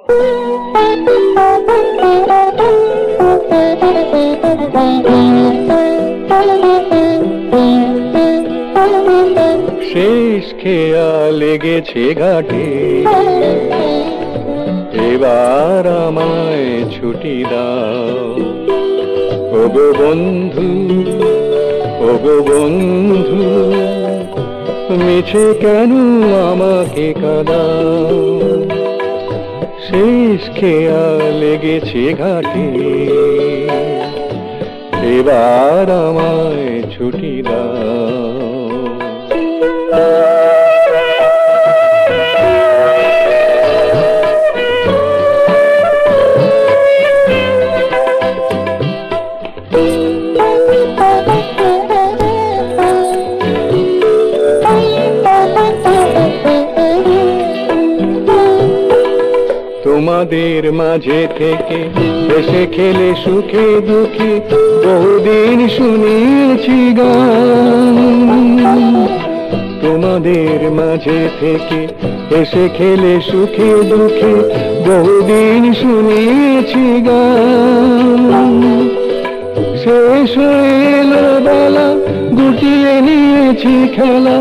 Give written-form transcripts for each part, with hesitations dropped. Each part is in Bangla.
শেষ খেয়া লেগেছে ঘাটে, এবার আমায় ছুটি দাও। ওগো বন্ধু, ওগো বন্ধু, মিছে কেন আমাকে কাঁদাও? শেষ খেয়া লেগেছে ঘাটে, এবার আমায় ছুটি দাও। তোমাদের মাঝে থেকে হেসে খেলে সুখে দুঃখে বহুদিন শুনেছি গান। তোমাদের মাঝে থেকে হেসে খেলে সুখে দুঃখে বহুদিন শুনেছি গান। শেষ হয়ে এলো বেলা, গুটিয়ে নিয়েছি খেলা,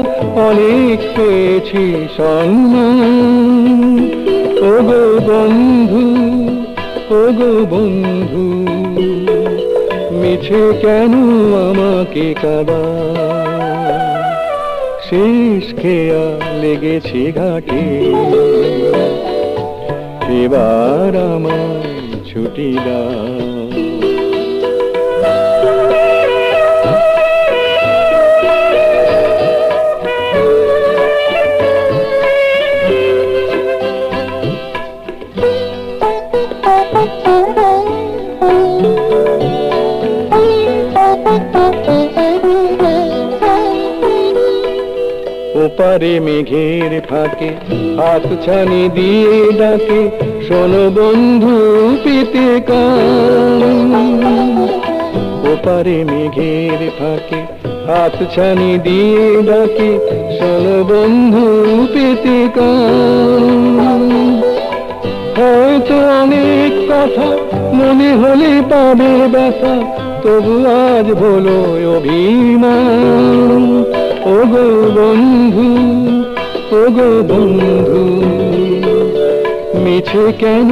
অনেক পেয়েছি সম্মান। ওগো বন্ধু, ওগো বন্ধু, মিছে কেন আমাকে কাঁদাও? শেষ খেয়া লেগেছে ঘাটে, এবার আমায় ছুটি দাও। ওপারে মেঘের ফাঁকে হাত ছানি দিয়ে ডাকে, শোনো বন্ধু পেতে কান। ওপারে মেঘের ফাঁকে হাত ছানি দিয়ে ডাকে, শোনো বন্ধু পেতে কান। হয়তো অনেক কথা মনে হলে পাবে ব্যথা, তবু আজ বলো অভিমান। ওগো বন্ধু, ওগো বন্ধু, মিছে কেন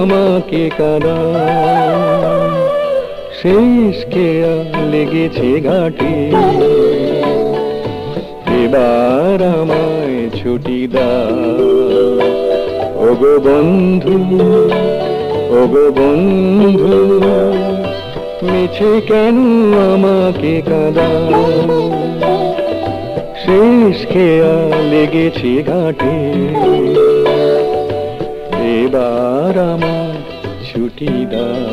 আমাকে কাঁদাও? শেষ খেয়া লেগেছে ঘাটে, এবার আমায় ছুটি দাও। ওগো বন্ধু, ওগো বন্ধু, মিছে কেন আমাকে কাঁদাও? শেষ খেয়া লেগেছে ঘাটে, এবার আমায় ছুটি দাও।